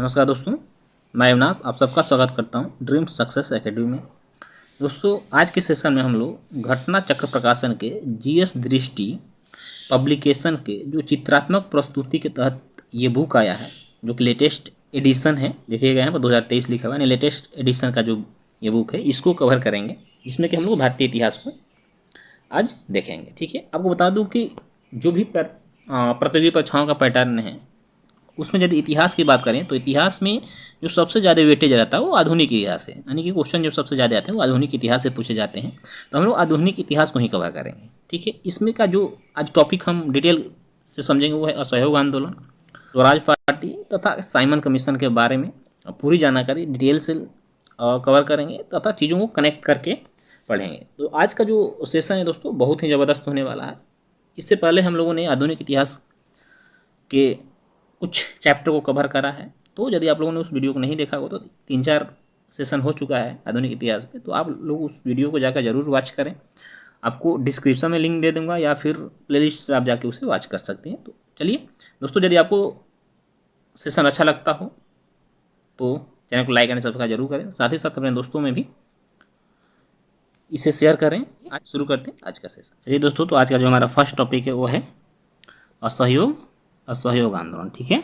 नमस्कार दोस्तों, मैं अविनाश आप सबका स्वागत करता हूं ड्रीम सक्सेस एकेडमी में। दोस्तों, आज के सेशन में हम लोग घटना चक्र प्रकाशन के जीएस दृष्टि पब्लिकेशन के जो चित्रात्मक प्रस्तुति के तहत ये बुक आया है, जो कि लेटेस्ट एडिशन है, देखिएगा यहाँ पर 2023 लिखा हुआ है, लेटेस्ट एडिशन का जो ये बुक है इसको कवर करेंगे, जिसमें कि हम लोग भारतीय इतिहास को आज देखेंगे। ठीक है, आपको बता दूँ कि जो भी प्रतियोगी परीक्षाओं का पैटर्न है उसमें यदि इतिहास की बात करें तो इतिहास में जो सबसे ज़्यादा वेटेज रहता है वो आधुनिक इतिहास है, यानी कि क्वेश्चन जो सबसे ज़्यादा आते हैं वो आधुनिक इतिहास से पूछे जाते हैं। तो हम लोग आधुनिक इतिहास को ही कवर करेंगे। ठीक है, इसमें का जो आज टॉपिक हम डिटेल से समझेंगे वो है असहयोग आंदोलन, स्वराज पार्टी तथा साइमन कमीशन के बारे में पूरी जानकारी डिटेल से कवर करेंगे तथा चीज़ों को कनेक्ट करके पढ़ेंगे। तो आज का जो सेशन है दोस्तों बहुत ही ज़बरदस्त होने वाला है। इससे पहले हम लोगों ने आधुनिक इतिहास के कुछ चैप्टर को कवर करा है, तो यदि आप लोगों ने उस वीडियो को नहीं देखा हो तो 3-4 सेशन हो चुका है आधुनिक इतिहास पे, तो आप लोग उस वीडियो को जाकर जरूर वॉच करें। आपको डिस्क्रिप्शन में लिंक दे दूंगा या फिर प्लेलिस्ट से आप जाके उसे वॉच कर सकते हैं। तो चलिए दोस्तों, यदि आपको सेशन अच्छा लगता हो तो चैनल को लाइक एंड सब्सक्राइब जरूर करें, साथ ही साथ अपने दोस्तों में भी इसे शेयर करें। आज शुरू करते हैं आज का सेशन। चलिए दोस्तों, तो आज का जो हमारा फर्स्ट टॉपिक है वो है असहयोग आंदोलन। ठीक है,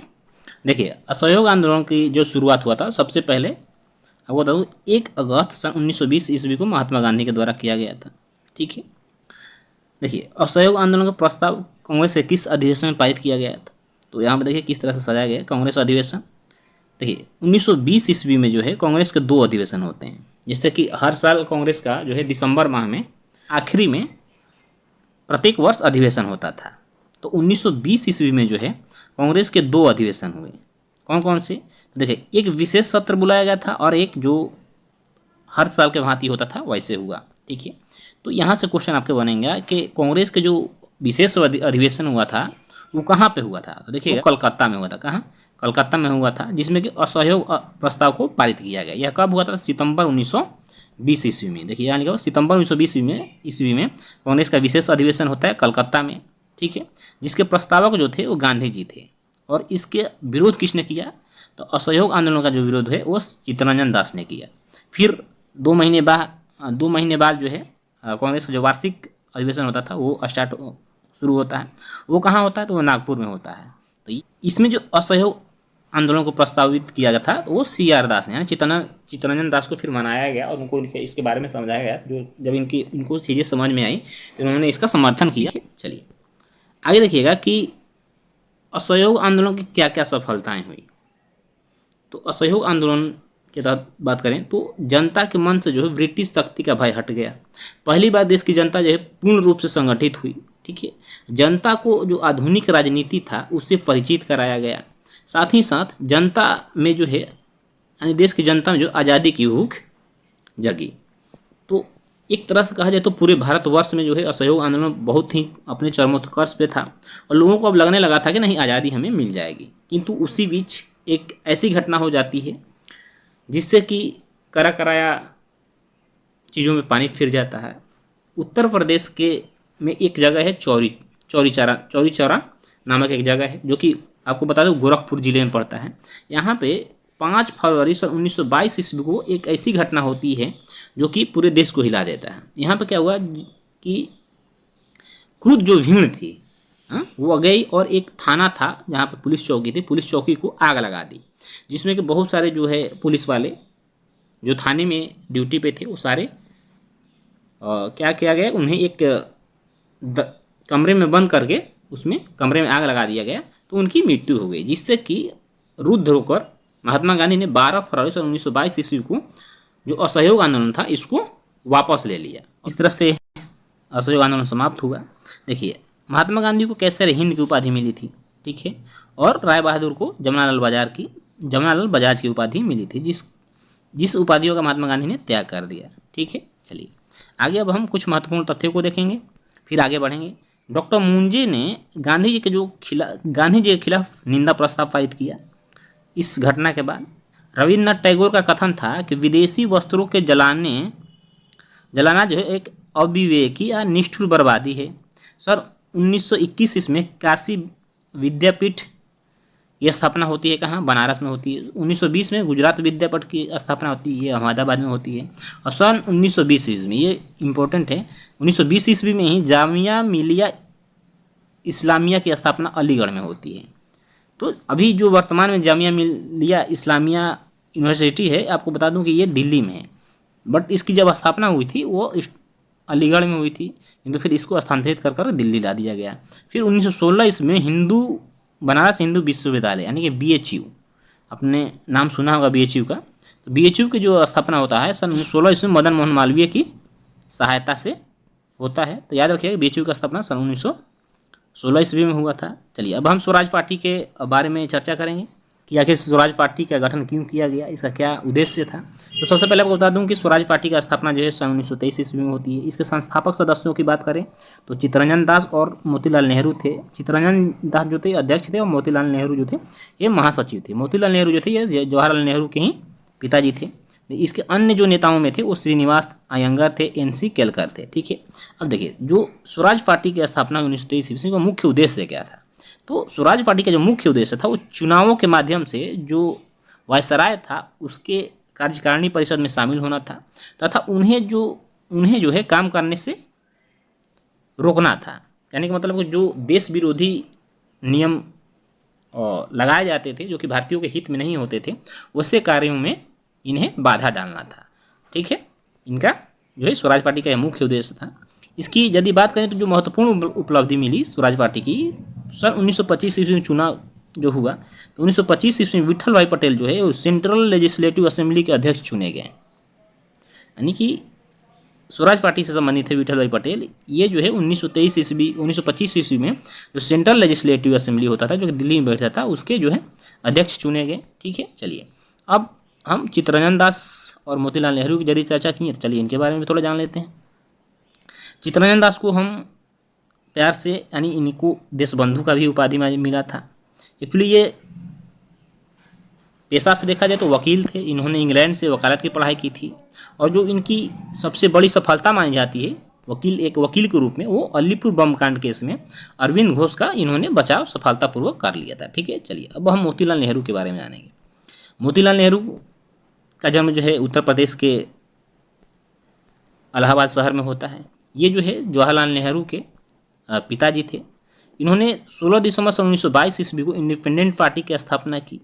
देखिए असहयोग आंदोलन की जो शुरुआत हुआ था सबसे पहले आपको बता दूँ 1 अगस्त सन 1920 ईस्वी को महात्मा गांधी के द्वारा किया गया था। ठीक है, देखिए असहयोग आंदोलन का प्रस्ताव कांग्रेस के किस अधिवेशन में पारित किया गया था, तो यहाँ पर देखिए किस तरह से सजाया गया कांग्रेस अधिवेशन। देखिए 1920 ईस्वी में जो है कांग्रेस के 2 अधिवेशन होते हैं, जैसे कि हर साल कांग्रेस का जो है दिसंबर माह में आखिरी में प्रत्येक वर्ष अधिवेशन होता था। तो 1920 ईस्वी में जो है कांग्रेस के 2 अधिवेशन हुए। कौन कौन से, तो देखिए एक विशेष सत्र बुलाया गया था और एक जो हर साल के भांति होता था वैसे हुआ। ठीक है, तो यहाँ से क्वेश्चन आपके बनेगा कि कांग्रेस के जो विशेष अधिवेशन हुआ था वो कहाँ पे हुआ था, तो देखिए कोलकाता में हुआ था। कहाँ, कोलकाता में हुआ था, जिसमें कि असहयोग प्रस्ताव को पारित किया गया। यह कब हुआ था, सितंबर 1920 ईस्वी में। देखिए यहाँ लिखा हुआ सितंबर 1920 ईस्वी में कांग्रेस का विशेष अधिवेशन होता है कलकत्ता में। ठीक है, जिसके प्रस्तावक जो थे वो गांधी जी थे। और इसके विरोध किसने किया, तो असहयोग आंदोलन का जो विरोध है वो चित्तरंजन दास ने किया। फिर 2 महीने बाद जो है कांग्रेस का जो वार्षिक अधिवेशन होता था वो शुरू होता है। वो कहाँ होता है, तो वो नागपुर में होता है। तो इसमें जो असहयोग आंदोलन को प्रस्तावित किया गया था तो वो CR दास ने, यानी चित्तरंजन दास को फिर मनाया गया और उनको इसके बारे में समझाया गया। जो जब इनको चीज़ें समझ में आई तो उन्होंने इसका समर्थन किया। चलिए आगे देखिएगा कि असहयोग आंदोलन की क्या क्या सफलताएं हुई। तो असहयोग आंदोलन के तहत बात करें तो जनता के मन से जो है ब्रिटिश शक्ति का भय हट गया। पहली बार देश की जनता जो है पूर्ण रूप से संगठित हुई। ठीक है, जनता को जो आधुनिक राजनीति था उससे परिचित कराया गया। साथ ही साथ जनता में जो है यानी देश की जनता में जो आज़ादी की भूख जगी। तो एक तरह से कहा जाए तो पूरे भारतवर्ष में जो है असहयोग आंदोलन बहुत ही अपने चरमोत्कर्ष पे था और लोगों को अब लगने लगा था कि नहीं आज़ादी हमें मिल जाएगी। किंतु उसी बीच एक ऐसी घटना हो जाती है जिससे कि कराया चीज़ों में पानी फिर जाता है। उत्तर प्रदेश के में एक जगह है चौरी चौरा नामक एक जगह है, जो कि आपको बता दो गोरखपुर जिले में पड़ता है। यहाँ पे 5 फरवरी सन 1922 ईस्वी को एक ऐसी घटना होती है जो कि पूरे देश को हिला देता है। यहाँ पे क्या हुआ कि क्रुद्ध जो भीड़ थी वो गई और एक थाना था जहाँ पे पुलिस चौकी थी, पुलिस चौकी को आग लगा दी, जिसमें कि बहुत सारे जो है पुलिस वाले जो थाने में ड्यूटी पे थे वो सारे क्या किया गया, उन्हें एक कमरे में बंद करके उसमें कमरे में आग लगा दिया गया, तो उनकी मृत्यु हो गई। जिससे कि रुद्ध होकर महात्मा गांधी ने 12 फरवरी सन 1922 ईस्वी को जो असहयोग आंदोलन था इसको वापस ले लिया। इस तरह से असहयोग आंदोलन समाप्त हुआ। देखिए महात्मा गांधी को कैसर हिंद की उपाधि मिली थी। ठीक है, और राय बहादुर को जमनालाल बजाज की उपाधि मिली थी, जिस उपाधियों का महात्मा गांधी ने त्याग कर दिया। ठीक है, चलिए आगे अब हम कुछ महत्वपूर्ण तथ्यों को देखेंगे, फिर आगे बढ़ेंगे। डॉक्टर मुंजे ने गांधी जी के खिलाफ निंदा प्रस्ताव पारित किया। इस घटना के बाद रविन्द्रनाथ टैगोर का कथन था कि विदेशी वस्त्रों के जलाना जो है एक अविवेकी या निष्ठुर बर्बादी है। सर 1921 इसमें काशी विद्यापीठ ये स्थापना होती है कहाँ? बनारस में होती है। 1920 में गुजरात विद्यापीठ की स्थापना होती है, ये अहमदाबाद में होती है। और सन 1920 ईस्वी में, ये इंपॉर्टेंट है, 1920 ईस्वी में ही जामिया मिलिया इस्लामिया की स्थापना अलीगढ़ में होती है। तो अभी जो वर्तमान में जामिया मिलिया इस्लामिया यूनिवर्सिटी है, आपको बता दूं कि ये दिल्ली में है, बट इसकी जब स्थापना हुई थी वो अलीगढ़ में हुई थी, किंतु फिर इसको स्थानांतरित कर कर दिल्ली ला दिया गया। फिर 1916 इसमें बनारस हिंदू विश्वविद्यालय यानी कि BHU, आपने नाम सुना होगा BHU का, तो BHU की जो स्थापना होता है सन 1916 इसमें मदन मोहन मालवीय की सहायता से होता है। तो याद रखिएगा BHU का स्थापना सन 1916 ईस्वी में हुआ था। चलिए अब हम स्वराज पार्टी के बारे में चर्चा करेंगे कि आखिर स्वराज पार्टी का गठन क्यों किया गया, इसका क्या उद्देश्य था। तो सबसे पहले आपको बता दूं कि स्वराज पार्टी का स्थापना जो है सन 1923 ईस्वी में होती है। इसके संस्थापक सदस्यों की बात करें तो चित्तरंजन दास और मोतीलाल नेहरू थे। चित्तरंजन दास जो थे अध्यक्ष थे और मोतीलाल नेहरू जो थे ये महासचिव थे। मोतीलाल नेहरू जो थे ये जवाहरलाल नेहरू के ही पिताजी थे। इसके अन्य जो नेताओं में थे वो श्रीनिवास अयंगर थे, NC केलकर थे। ठीक है, अब देखिए जो स्वराज पार्टी की स्थापना 1923 ईस्वी का मुख्य उद्देश्य क्या था। तो स्वराज पार्टी का जो मुख्य उद्देश्य था वो चुनावों के माध्यम से जो वायसराय था उसके कार्यकारिणी परिषद में शामिल होना था तथा उन्हें जो है काम करने से रोकना था। कहने का मतलब कि जो देश विरोधी नियम लगाए जाते थे जो कि भारतीयों के हित में नहीं होते थे, वैसे कार्यों में इन्हें बाधा डालना था। ठीक है, इनका जो है स्वराज पार्टी का यह मुख्य उद्देश्य था। इसकी यदि बात करें तो जो महत्वपूर्ण उपलब्धि मिली स्वराज पार्टी की, सन 1925 ईस्वी में चुनाव जो हुआ तो 1925 ईस्वी में विठल भाई पटेल जो है वो सेंट्रल लेजिस्लेटिव असेंबली के अध्यक्ष चुने गए। यानी कि स्वराज पार्टी से संबंधित है विठल भाई पटेल। ये जो है 1925 ईस्वी में जो सेंट्रल लेजिस्लेटिव असेंबली होता था जो कि दिल्ली में बैठता था उसके जो है अध्यक्ष चुने गए। ठीक है, चलिए अब हम चित्तरंजन दास और मोतीलाल नेहरू की यदि चर्चा की, चलिए इनके बारे में थोड़ा जान लेते हैं। चित्तरंजन दास को हम प्यार से यानी इनको देशबंधु का भी उपाधि मिला था। एक्चुअली ये पेशा से देखा जाए तो वकील थे। इन्होंने इंग्लैंड से वकालत की पढ़ाई की थी और जो इनकी सबसे बड़ी सफलता मानी जाती है एक वकील के रूप में, वो अलीपुर बम कांड केस में अरविंद घोष का इन्होंने बचाव सफलतापूर्वक कर लिया था। ठीक है, चलिए अब हम मोतीलाल नेहरू के बारे में जानेंगे। मोतीलाल नेहरू का जन्म जो है उत्तर प्रदेश के इलाहाबाद शहर में होता है। ये जो है जवाहरलाल नेहरू के पिताजी थे। इन्होंने 16 दिसंबर 1922 ईस्वी को इंडिपेंडेंट पार्टी की स्थापना की,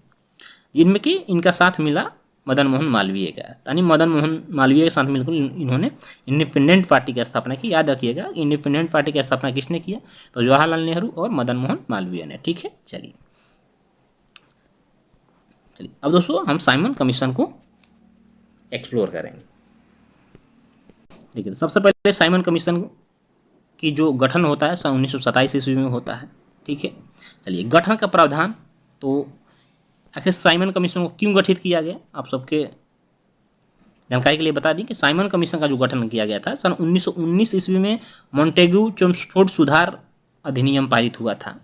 जिनमें कि इनका साथ मिला मदन मोहन मालवीय का। यानी मदन मोहन मालवीय के साथ मिलकर इन्होंने इंडिपेंडेंट पार्टी की स्थापना की। याद रखिएगा इंडिपेंडेंट पार्टी की स्थापना किसने किया, तो जवाहरलाल नेहरू और मदन मोहन मालवीय ने। ठीक है, चलिए अब दोस्तों हम साइमन कमीशन को एक्सप्लोर करेंगे। देखिए सबसे पहले साइमन कमीशन की जो गठन होता है सन 1927 ईस्वी में होता है। ठीक है, चलिए गठन का प्रावधान, तो आखिर साइमन कमीशन को क्यों गठित किया गया, आप सबके जानकारी के लिए बता दें कि साइमन कमीशन का जो गठन किया गया था सन 1919 ईस्वी में मॉन्टेग्यू चेम्सफोर्ड सुधार अधिनियम पारित हुआ था।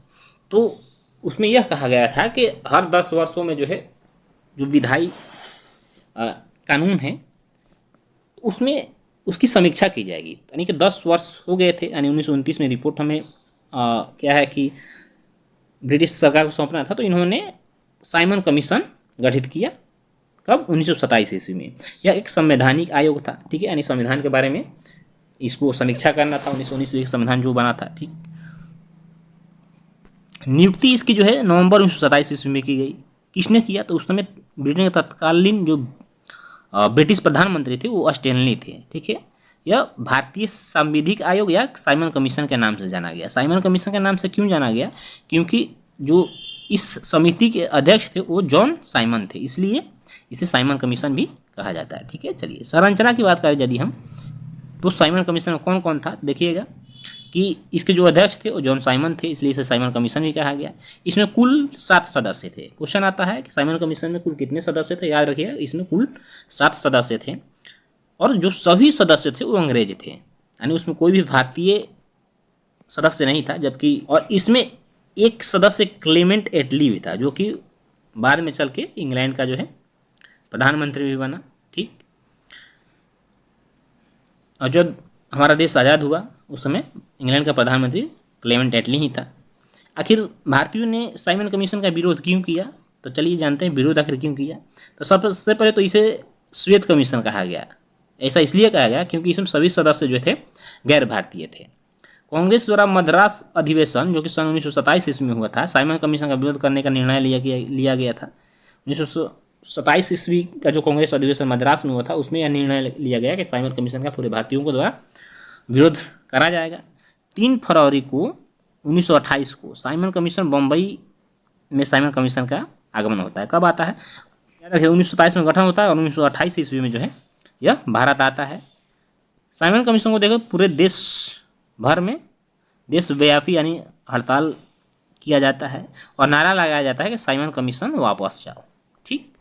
तो उसमें यह कहा गया था कि हर 10 वर्षों में जो है जो विधायी कानून है उसमें उसकी समीक्षा की जाएगी। यानी कि 10 वर्ष हो गए थे, यानी 1929 में रिपोर्ट हमें क्या है कि ब्रिटिश सरकार को सौंपना था, तो इन्होंने साइमन कमीशन गठित किया। कब? 1927 ईस्वी में। यह एक संवैधानिक आयोग था। ठीक है, यानी संविधान के बारे में इसको समीक्षा करना था। 1919 में संविधान जो बना था। ठीक, नियुक्ति इसकी जो है नवंबर 1927 ईस्वी में की गई। किसने किया, तो उस समय ब्रिटेन के तत्कालीन जो ब्रिटिश प्रधानमंत्री थे वो स्टैनली थे। ठीक है, यह भारतीय सांविधिक आयोग या साइमन कमीशन के नाम से जाना गया। साइमन कमीशन के नाम से क्यों जाना गया, क्योंकि जो इस समिति के अध्यक्ष थे वो जॉन साइमन थे, इसलिए इसे साइमन कमीशन भी कहा जाता है। ठीक है, चलिए संरचना की बात करें यदि हम, तो साइमन कमीशन में कौन कौन था, देखिएगा कि इसके जो अध्यक्ष थे वो जॉन साइमन थे, इसलिए इसे साइमन कमीशन भी कहा गया। इसमें कुल 7 सदस्य थे। क्वेश्चन आता है कि साइमन कमीशन में कुल कितने सदस्य थे, याद रखिएगा इसमें कुल 7 सदस्य थे और जो सभी सदस्य थे वो अंग्रेज थे, यानी उसमें कोई भी भारतीय सदस्य नहीं था। जबकि और इसमें एक सदस्य क्लेमेंट एटली भी था, जो कि बाद में चल के इंग्लैंड का जो है प्रधानमंत्री भी बना। ठीक, और जब हमारा देश आज़ाद हुआ उस समय इंग्लैंड का प्रधानमंत्री क्लेमेंट एटली ही था। आखिर भारतीयों ने साइमन कमीशन का विरोध क्यों किया? तो चलिए जानते हैं विरोध आखिर क्यों किया। तो सबसे पहले तो इसे श्वेत कमीशन कहा गया। ऐसा इसलिए कहा गया क्योंकि इसमें सभी सदस्य जो थे गैर भारतीय थे। कांग्रेस द्वारा मद्रास अधिवेशन जो कि सन 1927 ईस्वी में हुआ था, साइमन कमीशन का विरोध करने का निर्णय लिया गया था। 1927 ईस्वी का जो कांग्रेस अधिवेशन मद्रास में हुआ था, उसमें यह निर्णय लिया गया कि साइमन कमीशन का पूरे भारतीयों को द्वारा विरोध करा जाएगा। 3 फरवरी को 1928 को साइमन कमीशन बम्बई में साइमन कमीशन का आगमन होता है। कब आता है? याद रखिए 1927 में गठन होता है और 1928 ईस्वी में जो है यह भारत आता है। साइमन कमीशन को देखो पूरे देश भर में देशव्यापी यानी हड़ताल किया जाता है और नारा लगाया जाता है कि साइमन कमीशन वापस जाओ। ठीक,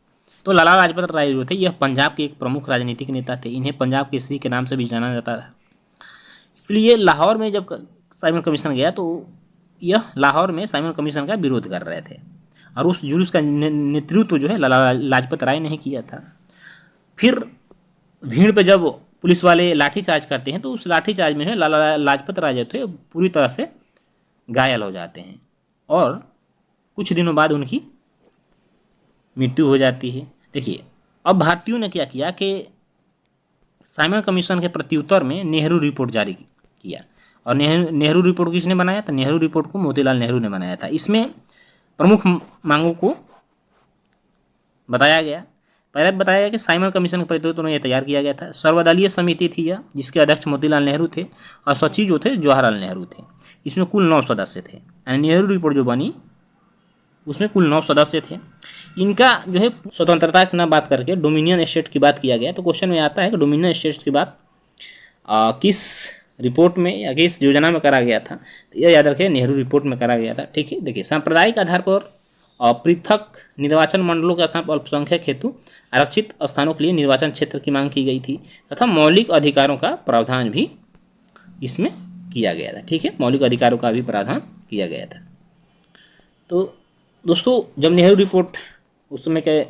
तो लाला लाजपत राय जो थे यह पंजाब के एक प्रमुख राजनीतिक नेता थे। इन्हें पंजाब केसरी के नाम से भी जाना जाता था। इसलिए लाहौर में जब साइमन कमीशन गया तो यह लाहौर में साइमन कमीशन का विरोध कर रहे थे और उस जुलूस का नेतृत्व जो है लाला लाजपत राय ने किया था। फिर भीड़ पे जब पुलिस वाले लाठीचार्ज करते हैं तो उस लाठीचार्ज में है लाला लाजपत राय जो थे पूरी तरह से घायल हो जाते हैं और कुछ दिनों बाद उनकी मृत्यु हो जाती है। देखिए अब भारतीयों ने क्या किया कि साइमन कमीशन के प्रत्युत्तर में नेहरू रिपोर्ट जारी किया। और नेहरू रिपोर्ट किसने बनाया था? नेहरू रिपोर्ट को मोतीलाल नेहरू ने बनाया था। इसमें प्रमुख मांगों को बताया गया। पहले बताया गया कि साइमन कमीशन के प्रत्युत्तर में यह तैयार किया गया था। सर्वदलीय समिति थी यह, जिसके अध्यक्ष मोतीलाल नेहरू थे और सचिव जो थे जवाहरलाल नेहरू थे। इसमें कुल 9 सदस्य थे। यानी नेहरू रिपोर्ट जो बनी उसमें कुल 9 सदस्य थे। इनका जो है स्वतंत्रता की ना बात करके डोमिनियन स्टेट की बात किया गया। तो क्वेश्चन में आता है कि डोमिनियन स्टेट्स की बात किस रिपोर्ट में या किस योजना में करा गया था? तो यह याद रखिए नेहरू रिपोर्ट में करा गया था। ठीक है, देखिए सांप्रदायिक आधार पर पृथक निर्वाचन मंडलों के स्थान पर अल्पसंख्यक हेतु आरक्षित स्थानों के लिए निर्वाचन क्षेत्र की मांग की गई थी तथा मौलिक अधिकारों का प्रावधान भी इसमें किया गया था। ठीक है, मौलिक अधिकारों का भी प्रावधान किया गया था। तो दोस्तों जब नेहरू रिपोर्ट उस समय के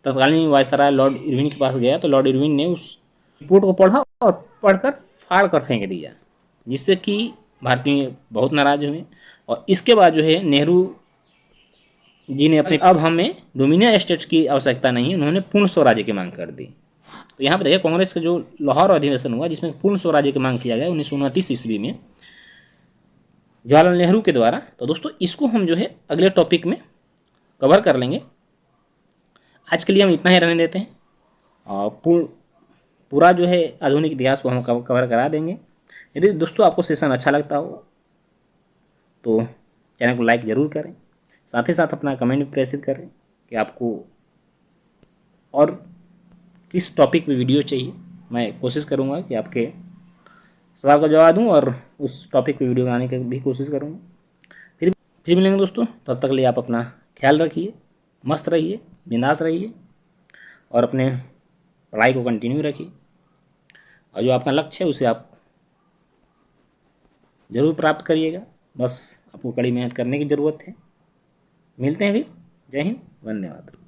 तत्कालीन वायसराय लॉर्ड इरविन के पास गया तो लॉर्ड इरविन ने उस रिपोर्ट को पढ़ा और पढ़कर फाड़ कर फेंक दिया, जिससे कि भारतीय बहुत नाराज हुए। और इसके बाद जो है नेहरू जी ने अपने अब हमें डोमिनियन स्टेट्स की आवश्यकता नहीं, उन्होंने पूर्ण स्वराज्य की मांग कर दी। तो यहाँ पर देखिए कांग्रेस का जो लाहौर अधिवेशन हुआ जिसमें पूर्ण स्वराज्य की मांग किया गया 1929 ईस्वी में जवाहरलाल नेहरू के द्वारा। तो दोस्तों इसको हम जो है अगले टॉपिक में कवर कर लेंगे। आज के लिए हम इतना ही रहने देते हैं और पूरा जो है आधुनिक इतिहास को हम कवर करा देंगे। यदि दोस्तों आपको सेशन अच्छा लगता हो तो चैनल को लाइक ज़रूर करें, साथ ही साथ अपना कमेंट भी प्रेषित करें कि आपको और किस टॉपिक पे वीडियो चाहिए। मैं कोशिश करूँगा कि आपके सवाल का जवाब दूँ और उस टॉपिक पे वीडियो बनाने की भी कोशिश करूँगा। फिर मिलेंगे दोस्तों, तब तक लिए आप अपना ख्याल रखिए, मस्त रहिए, बिंदास रहिए और अपने पढ़ाई को कंटिन्यू रखिए और जो आपका लक्ष्य है उसे आप ज़रूर प्राप्त करिएगा। बस आपको कड़ी मेहनत करने की ज़रूरत है। मिलते हैं फिर। जय हिंद, वंदे मातरम।